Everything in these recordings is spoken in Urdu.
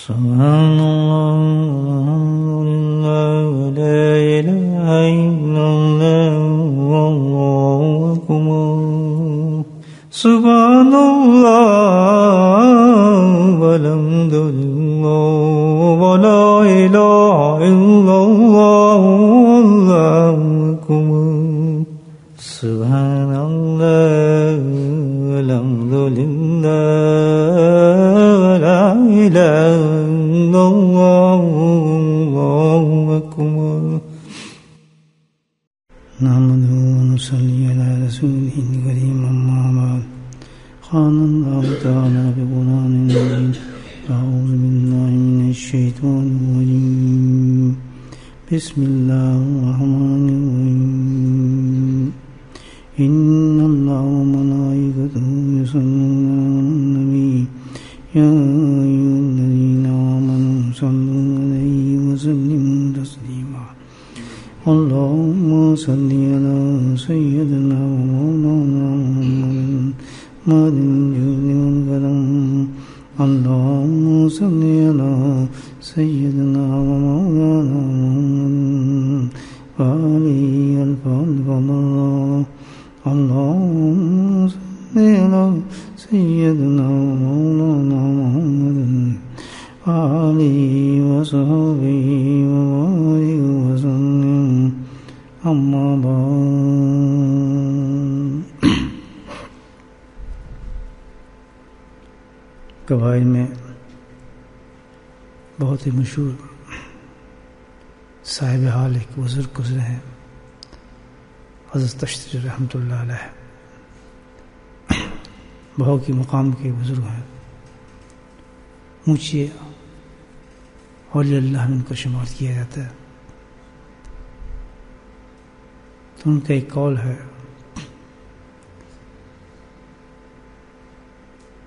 سبحان اللہ لا الہ الا اللہ واللہ اکبر سبحان اللہ والحمد للہ ولا الہ الا اللہ واللہ اکبر سبحان اللہ والحمد للہ ولا الہ الا اللہ واللہ اکبر نحمده ونصلي على رسوله الكريم أما بعد قال الله تعالى بقرآن المجيد أعوذ بالله من الشيطان الرجيم بسم الله الرحمن الرحيم إن الله وملائكته يصلون على النبي يا أيها الذين آمنوا صلوا عليه وسلموا تسليما اللهم صل على سيدنا ومولانا محمد الجود والكرم اللهم صل على سيدنا ومولانا محمد وآله الفضل اللهم صل على سيدنا ومولانا محمد وآله وصحبه وبارك وسلم أما بعد قبائل میں بہت ہی مشہور صاحب حال ایک بزرگ گزرے ہیں حضرت تشتری رحمۃ اللہ علیہ بہت کی مقام کے بزرگ ہیں اونچے اولیاء اللہ میں ان کو شمار کیا جاتا ہے تو ان کا ایک قول ہے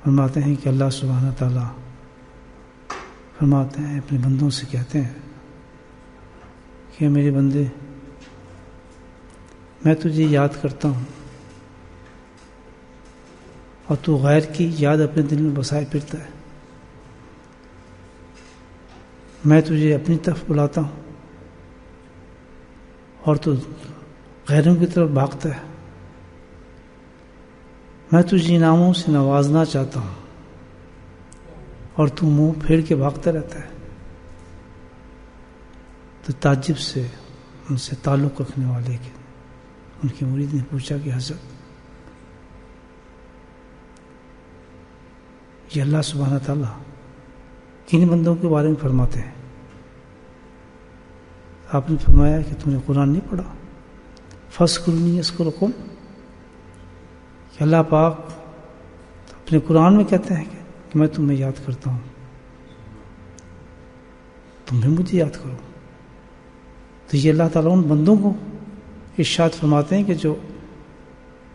فرماتے ہیں کہ اللہ سبحانہ تعالیٰ فرماتے ہیں اپنے بندوں سے کہتے ہیں کہ میرے بندے میں تجھے یاد کرتا ہوں اور تو غیر کی یاد اپنے دل میں بسائے پھرتا ہے میں تجھے اپنی طرف بلاتا ہوں اور تو غیروں کی طرف بھاگتا ہے میں تجھے انعاموں سے نوازنا چاہتا ہوں اور تو منہ پھیر کے بھاگتا رہتا ہے تو تعجب سے ان سے تعلق رکھنے والے کے ان کے مرید نے پوچھا کہ حضرت یہ اللہ سبحانہ تعالیٰ کن بندوں کے بارے میں فرماتے ہیں آپ نے فرمایا کہ تم نے قرآن نہیں پڑھا فَاذْكُرُونِي أَذْكُرْكُمْ کہ اللہ پاک اپنے قرآن میں کہتے ہیں کہ میں تمہیں یاد کرتا ہوں تم بھی مجھے یاد کرو تو یہ اللہ تعالیٰ ان بندوں کو ارشاد فرماتے ہیں کہ جو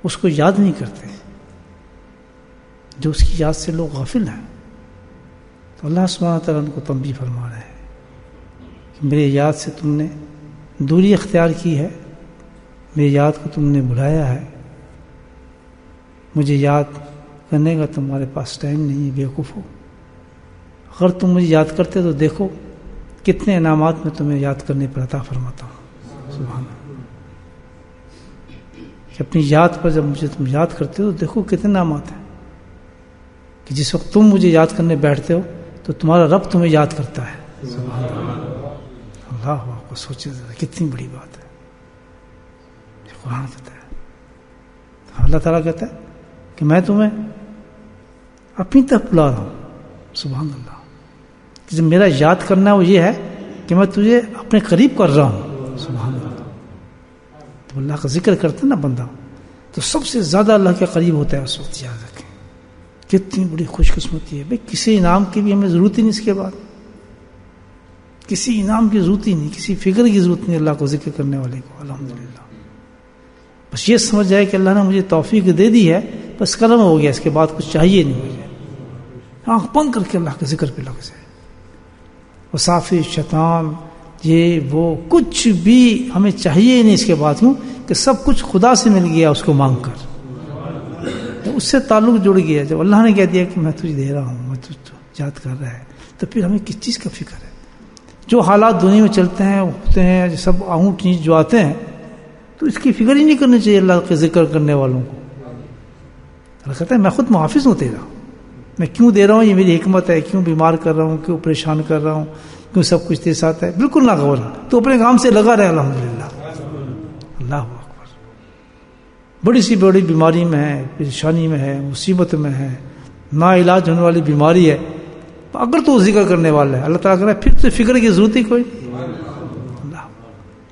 اس کو یاد نہیں کرتے جو اس کی یاد سے لوگ غافل ہیں تو اللہ سبحانہ تعالیٰ ان کو تنبیہ فرما رہے ہیں کہ میرے یاد سے تم نے دوری اختیار کی ہے میری یاد کو تم نے بھلایا ہے مجھے یاد کرنے کا تمہارے پاس ٹائم نہیں ہے بیوقوف ہو اگر تم مجھے یاد کرتے تو دیکھو کتنے انعامات میں تمہیں یاد کرنے پر عطا فرماتا ہوں سبحان اللہ کہ اپنی یاد پر جب مجھے تم یاد کرتے ہو تو دیکھو کتنے انعامات ہیں کہ جس وقت تم مجھے یاد کرنے بیٹھتے ہو تو تمہارا رب تمہیں یاد کرتا ہے سبحان اللہ کو سوچے کتنی بڑی بات ہے قرآن کہتا ہے اللہ تعالیٰ کہتا ہے کہ میں تمہیں اپنی طرف بلا رہا ہوں سبحان اللہ کہ جب میرا یاد کرنا وہ یہ ہے کہ میں تجھے اپنے قریب کر رہا ہوں سبحان اللہ تو اللہ کا ذکر کرتا ہے نا بندہ تو سب سے زیادہ اللہ کے قریب ہوتا ہے اس وقت یاد رکھیں کتنی بڑی خوش قسمتی ہے بھائی کسی انعام کی بھی ہمیں ضرورت ہی نہیں اس کے بعد کسی انعام کی ضرورت ہی نہیں کسی فکر کی ضرورت نہیں اللہ کو ذکر کرنے والے کو الحمدللہ بس یہ سمجھ جائے کہ اللہ نے مجھے توفیق دے دی ہے بس قلم ہو گیا اس کے بعد کچھ چاہیے نہیں مجھے آنکھ بند کر کے اللہ کے ذکر پہ لگ جائے وصافی شیطان یہ وہ کچھ بھی ہمیں چاہیے نہیں اس کے بعد کیوں کہ سب کچھ خدا سے مل گیا اس کو مانگ کر اس سے تعلق جڑ گیا جب اللہ نے کہہ دیا کہ میں تجھے دے رہا ہوں یاد کر رہا ہے تو پھر ہمیں کس چیز کا فکر ہے؟ جو حالات دنیا میں چلتے ہیں ہوتے ہیں سب اونٹ نیچ جو آتے ہیں تو اس کی فکر ہی نہیں کرنی چاہیے اللہ کے ذکر کرنے والوں کو. اللہ کہتا ہے میں خود محافظ ہوں تیرا, میں کیوں دے رہا ہوں, یہ میری حکمت ہے, کیوں بیمار کر رہا ہوں, کیوں پریشان کر رہا ہوں, کیوں سب کچھ تیرے ساتھ ہے. بالکل نہ گھبرا, تو اپنے کام سے لگا رہے. الحمدللہ, اللہ اکبر. بڑی سی بڑی بیماری میں ہے, پریشانی میں ہے, مصیبت میں ہے, نا علاج ہونے والی بیماری ہے, اگر تو ذکر کرنے والا ہے اللہ تعالیٰ کہہ رہا ہے پھر تو فکر کی ضرورت ہی کوئی اللہ,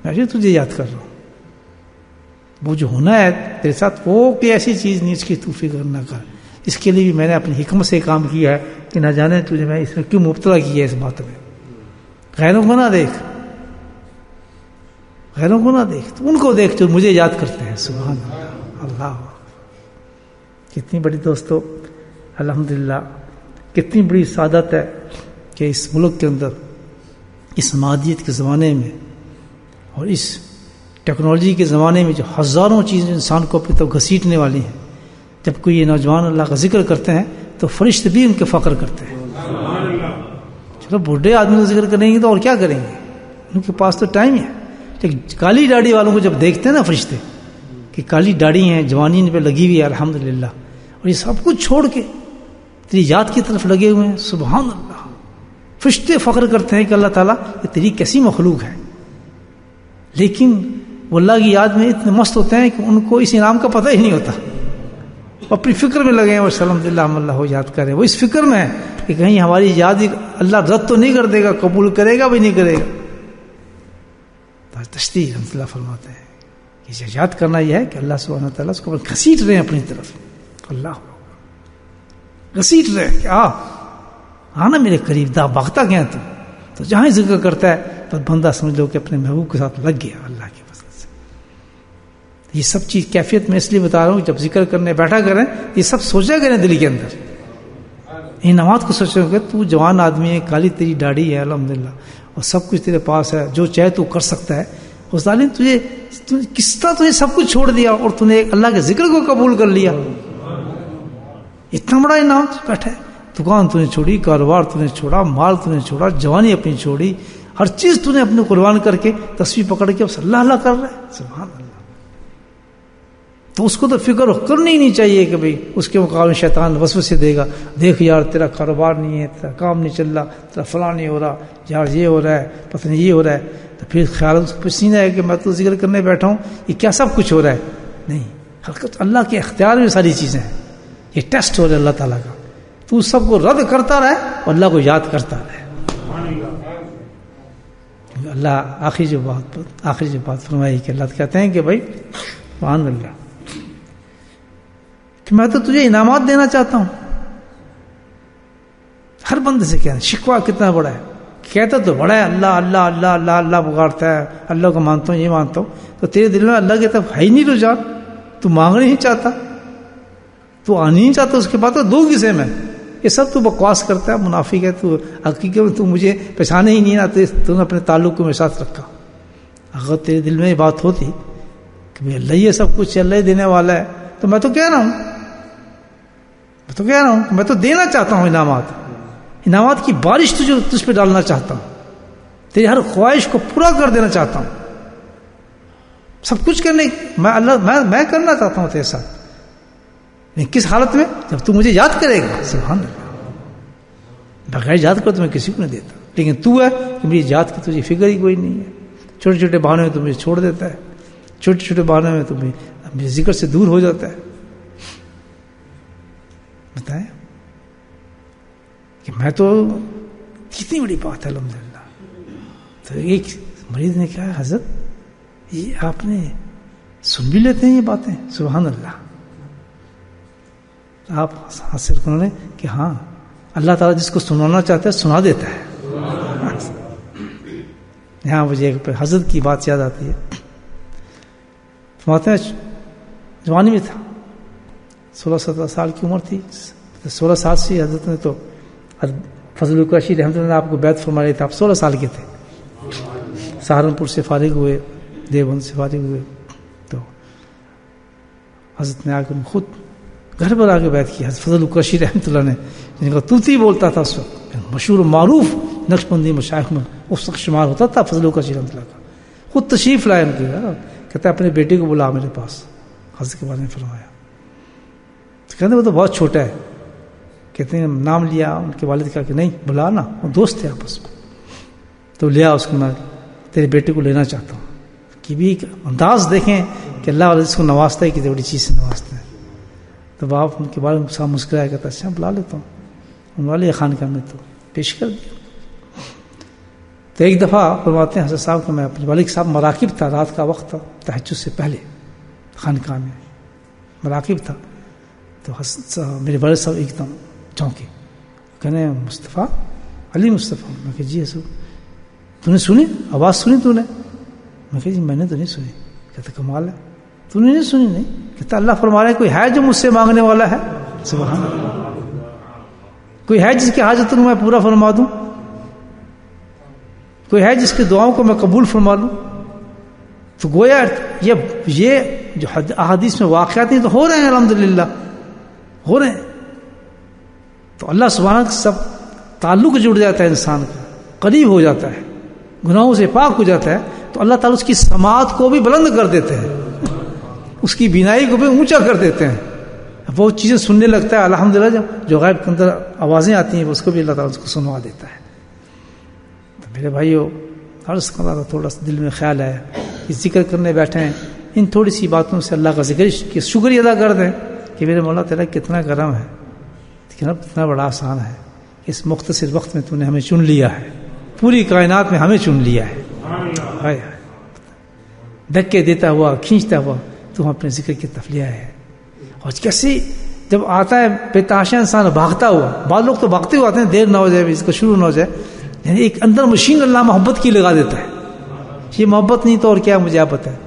میں تجھے یاد کر رہا ہوں. وہ جو ہونا ہے تیرے ساتھ وہ کوئی ایسی چیز نہیں اس کی تو فکر نہ کر. اس کے لیے بھی میں نے اپنی حکمت سے کام کیا ہے کہ نہ جانے تجھے میں اس میں کیوں مبتلا کیا ہے اس بات میں. غیروں کو نہ دیکھ, غیروں کو نہ دیکھ, تو ان کو دیکھ جو مجھے یاد کرتے ہیں. سبحان اللہ, اللہ. کتنی بڑی دوستو الحمدللہ, کتنی بڑی سعادت ہے کہ اس ملک کے اندر اس مادیت کے زمانے میں اور اس ٹیکنالوجی کے زمانے میں جو ہزاروں چیزیں انسان کو اپنی طرف گھسیٹنے والی ہیں, جب کوئی یہ نوجوان اللہ کا ذکر کرتے ہیں تو فرشتے بھی ان کے فخر کرتے ہیں. چلو بوڑھے آدمی کو ذکر کریں گے تو اور کیا کریں گے, ان کے پاس تو ٹائم ہے. لیکن کالی داڑھی والوں کو جب دیکھتے ہیں نا فرشتے کہ کالی داڑھی ہیں, جوانی ان پہ لگی ہوئی ہے الحمدللہ, اور یہ سب کچھ چھوڑ کے تیری یاد کی طرف لگے ہوئے ہیں, سبحان اللہ. فرشتے فخر کرتے ہیں کہ اللہ تعالیٰ یہ تیری کیسی مخلوق ہے. لیکن وہ اللہ کی یاد میں اتنے مست ہوتے ہیں کہ ان کو اس انعام کا پتہ ہی نہیں ہوتا, اپنی فکر میں لگے ہیں. وہ الحمدللہ ہم اللہ ہو یاد کریں, وہ اس فکر میں ہے کہ کہیں ہماری یاد اللہ رد تو نہیں کر دے گا, قبول کرے گا بھی نہیں کرے گا. تشریح رحمۃ اللہ فرماتے ہیں کہ یاد کرنا یہ ہے کہ اللہ سبحانہ تعالیٰ اس کو گھسیٹ رہے ہیں اپنی طرف. اللہ گھسیٹ رہے ہیں کہ آنا میرے قریب, دا بھاگتا گیا تو جہاں ذکر کرتا ہے تو بندہ سمجھ لو کہ اپنے محبوب کے ساتھ لگ گیا اللہ کی فضل سے. یہ سب چیز کیفیت میں اس لیے بتا رہا ہوں, جب ذکر کرنے بیٹھا کریں یہ سب سوچا کریں دل کے اندر. ان نماز کو سوچو کہ تو جوان آدمی ہے, کالی تیری داڑھی ہے الحمدللہ, اور سب کچھ تیرے پاس ہے, جو چاہے تو کر سکتا ہے. اس ظالم تجھے کس طرح تجھے سب کچھ چھوڑ دیا اور تو نے اللہ کے ذکر کو قبول کر لیا. اتنا بڑا انعام بیٹھا ہے. دکان تو نے چھوڑی, کاروبار تو نے چھوڑا, مال تو نے چھوڑا, جوانی اپنی چھوڑی, ہر چیز تو نے اپنے قربان کر کے تصویر پکڑ کے بس اللہ اللہ کر رہا ہے. سبحان اللہ. تو اس کو تو فکر کرنی ہی نہیں چاہیے کہ بھئی اس کے مقابلے شیطان وسوسے دے گا, دیکھ یار تیرا کاروبار نہیں ہے, تیرا کام نہیں چل رہا, تیرا فلاں نہیں ہو رہا, یار یہ ہو رہا ہے, پتہ نہیں یہ ہو رہا ہے. تو پھر خیال اس کو پسینہ ہے کہ میں تو ذکر کرنے بیٹھا ہوں, یہ کیا سب کچھ ہو رہا ہے. نہیں, حقیقت اللہ کے اختیار میں ساری چیزیں ہیں. یہ ٹیسٹ ہو رہا ہے اللہ تعالیٰ کا. تو سب کو رد کرتا رہے اور اللہ کو یاد کرتا رہے. اللہ آخری جو بات فرمائی کہ اللہ کہتے ہیں کہ بھائی سبحان اللہ کہ میں تو تجھے انعامات دینا چاہتا ہوں. ہر بندے سے کہنا, شکوہ کتنا بڑا ہے, کہتا تو بڑا ہے اللہ اللہ اللہ اللہ اللہ پکارتا ہے, اللہ کو مانتا ہوں, یہ مانتا ہوں, تو تیرے دل میں اللہ کی طرف ہے ہی نہیں رجحان, تو مانگنا نہیں چاہتا, تو آنا نہیں چاہتا, اس کے بعد تو دو کسے میں یہ سب تو بکواس کرتا ہے, منافق ہے تو. حقیقت میں تو مجھے پہچانے ہی نہیں آتے, تو نے اپنے تعلق کو میرے ساتھ رکھا. اگر تیرے دل میں یہ بات ہوتی کہ بھائی اللہ یہ سب کچھ اللہ ہی دینے والا ہے, تو میں تو کہہ رہا ہوں میں تو دینا چاہتا ہوں انعامات کی بارش تجھ پہ ڈالنا چاہتا ہوں, تیری ہر خواہش کو پورا کر دینا چاہتا ہوں, سب کچھ کرنے میں کرنا چاہتا ہوں تیرے ساتھ. کس حالت میں؟ جب تو مجھے یاد کرے گا. سبحان اللہ. بغیر یاد کر تو میں کسی کو نہیں دیتا, لیکن تو ہے کہ میری یاد کی تجھے فکر ہی کوئی نہیں ہے. چھوٹے چھوٹے بہانے میں تو مجھے چھوڑ دیتا ہے, چھوٹے چھوٹے بہانے میں تو میرے ذکر سے دور ہو جاتا ہے. بتائیں کہ میں تو کتنی بڑی بات ہے الحمدللہ. تو ایک مریض نے کہا حضرت یہ آپ نے سن بھی لیتے ہیں یہ باتیں. سبحان اللہ. آپ حاصل کرنے کہ ہاں اللہ تعالیٰ جس کو سنانا چاہتا ہے سنا دیتا ہے. یہاں مجھے ایک حضرت کی بات یاد آتی ہے. فرماتے ہیں جوانی میں تھا, 16-17 سال کی عمر تھی. 16 سال سے حضرت نے تو فضل القشی رحمۃ اللہ نے آپ کو بیعت فرما رہے تھے. آپ 16 سال کے تھے, سہارنپور سے فارغ ہوئے, دیوبند سے فارغ ہوئے, تو حضرت نے آ کر خود گھر پر آ کے بیٹھ کی. حضرت فضل قریشی رحمۃ اللہ نے جن کا طوطی بولتا تھا اس وقت، مشہور و معروف نقشبندی مشائخ میں اس وقت شمار ہوتا تھا فضل قریشی رحمۃ اللہ کا. خود تشریف لائے ان کے گھر، کہتا ہے اپنے بیٹے کو بلا میرے پاس. حضرت کے بارے میں فرمایا تو کہتے وہ تو بہت چھوٹا ہے. کہتے ہیں نام لیا ان کے والد کا کہ نہیں بلا نا، وہ دوست تھے آپس میں. تو لیا اس کو، میں تیرے بیٹے کو لینا چاہتا ہوں. کہ بھی انداز دیکھیں کہ اللہ والے اس کو نوازتا ہے کتنی بڑی چیز سے نوازتا ہے. تو باپ ان کے بارے میں ساتھ مسکرایا، کہتا اچھا بلا لیتا ہوں. ان والے خانقاہ میں تو پیش کر دیا. تو ایک دفعہ فرماتے ہیں حضرت صاحب کہ میں اپنے والد صاحب مراقب تھا، رات کا وقت تھا، تہجد سے پہلے خانقاہ میں مراقب تھا. تو میرے والد صاحب ایک دم چونکے، کہنے مصطفیٰ علی مصطفیٰ. میں کہ جی حضور. تو نے سنی آواز سنی تو نے؟ میں کہ جی میں نے تو نہیں سنی. کہتا کمال ہے، تو نے نہیں سنی؟ نہیں. کہتا اللہ فرما رہے ہیں کوئی ہے جو مجھ سے مانگنے والا ہے؟ سبحان اللہ. کوئی ہے جس کی حاجت میں پورا فرما دوں؟ کوئی ہے جس کی دعاؤں کو میں قبول فرما لوں؟ تو گویا یہ جو احادیث میں واقعات ہیں تو ہو رہے ہیں، الحمدللہ ہو رہے ہیں. تو اللہ سبحانہ کا سب تعلق جڑ جاتا ہے، انسان کا قریب ہو جاتا ہے، گناہوں سے پاک ہو جاتا ہے. تو اللہ تعالیٰ اس کی سماعت کو بھی بلند کر دیتے ہیں، اس کی بینائی کو بھی اونچا کر دیتے ہیں. وہ چیزیں سننے لگتا ہے الحمدللہ. جو غیب کے اندر آوازیں آتی ہیں اس کو بھی اللہ تعالیٰ اس کو سنوا دیتا ہے. تو میرے بھائیو عرض کر رہا تھا، تھوڑا سا دل میں خیال آیا کہ ذکر کرنے بیٹھے ہیں، ان تھوڑی سی باتوں سے اللہ کا ذکر کی شکریہ ادا کر دیں کہ میرے مولا تیرا کتنا کرم ہے، کتنا بڑا آسان ہے. اس مختصر وقت میں تو نے ہمیں چن لیا ہے، پوری کائنات میں ہمیں چن لیا ہے. دھکے دیتا ہوا کھینچتا ہوا تم اپنے ذکر کی طرف لیا ہے. اور کیسے جب آتا ہے بے تحاشا انسان بھاگتا ہوا، بعض لوگ تو بھاگتے ہوئے آتے ہیں، دیر نہ ہو جائے اس کا شروع نہ ہو جائے، یعنی ایک اندر مشین اللہ محبت کی لگا دیتا ہے. یہ محبت نہیں تو اور کیا مجھے آپ بتائیں.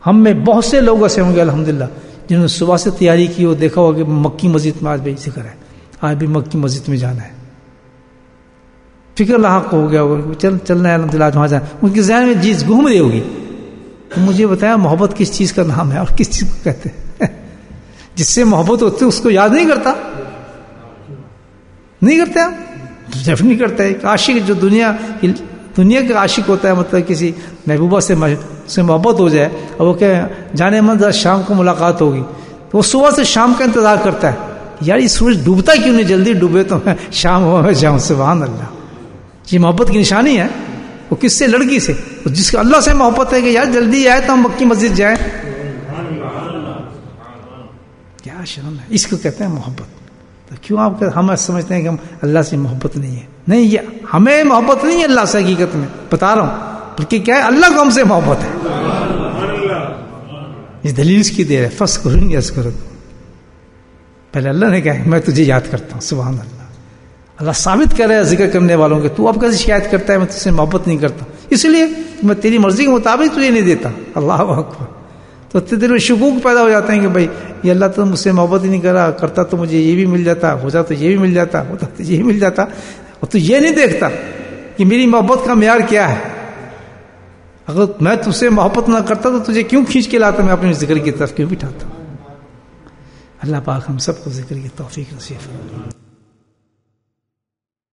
ہم میں بہت سے لوگ ایسے ہوں گے الحمدللہ جنہوں نے صبح سے تیاری کی اور دیکھا ہوگا کہ مکی مسجد میں آج بھی ذکر ہے، آج بھی مکی مسجد میں جانا ہے. فکر لاحق ہو گیا ہوگا چلنا ہے الحمدللہ آج وہاں جانا. ان کے ذہن میں چیز گھوم رہی ہوگی. تو مجھے بتایا محبت کس چیز کا نام ہے اور کس چیز کو کہتے ہیں؟ جس سے محبت ہوتی ہے اس کو یاد نہیں کرتا، نہیں کرتے آپ جب نہیں کرتا. ایک عاشق جو دنیا کا عاشق ہوتا ہے، مطلب کسی محبوبہ سے محبت ہو جائے اور وہ کہ جانے من شام کو ملاقات ہوگی، تو وہ صبح سے شام کا انتظار کرتا ہے. یار یہ سورج ڈوبتا کیوں نہیں، جلدی ڈوبے تو میں شام ہوا میں جاؤں. سبحان اللہ. یہ محبت کی نشانی ہے. وہ کس سے؟ لڑکی سے. جس کا اللہ سے محبت ہے کہ یار جلدی آئے تو ہم مکی مسجد جائیں. کیا شرم ہے، اس کو کہتے ہیں محبت. تو کیوں آپ ہم سمجھتے ہیں کہ ہم اللہ سے محبت نہیں ہے؟ نہیں، یہ ہمیں محبت نہیں ہے اللہ سے، حقیقت میں بتا رہا ہوں، بلکہ کیا ہے اللہ کو ہم سے محبت ہے. یہ دلیل اس کی دیر ہے، فس کروں یس کرو. پہلے اللہ نے کہا میں تجھے یاد کرتا ہوں. سبحان اللہ. اللہ ثابت کر رہا ہے ذکر کرنے والوں کے تو اب کیسے شکایت کرتا ہے میں تجھ سے محبت نہیں کرتا، اس لیے میں تیری مرضی کے مطابق تجھے نہیں دیتا. اللہ اکبر. تو دل میں شکوک پیدا ہو جاتے ہیں کہ بھائی یہ اللہ تو مجھ سے محبت ہی نہیں کر رہا، کرتا تو مجھے یہ بھی مل جاتا، ہوتا تو یہ بھی مل جاتا، ہوتا تو یہ بھی مل جاتا. اور تو یہ نہیں دیکھتا کہ میری محبت کا معیار کیا ہے. اگر میں تجھ سے محبت نہ کرتا تو تجھے کیوں کھینچ کے لاتا، میں اپنے ذکر کی طرف کیوں بٹھاتا. اللہ پاک ہم سب کو ذکر کی توفیق نصیب فرمائے.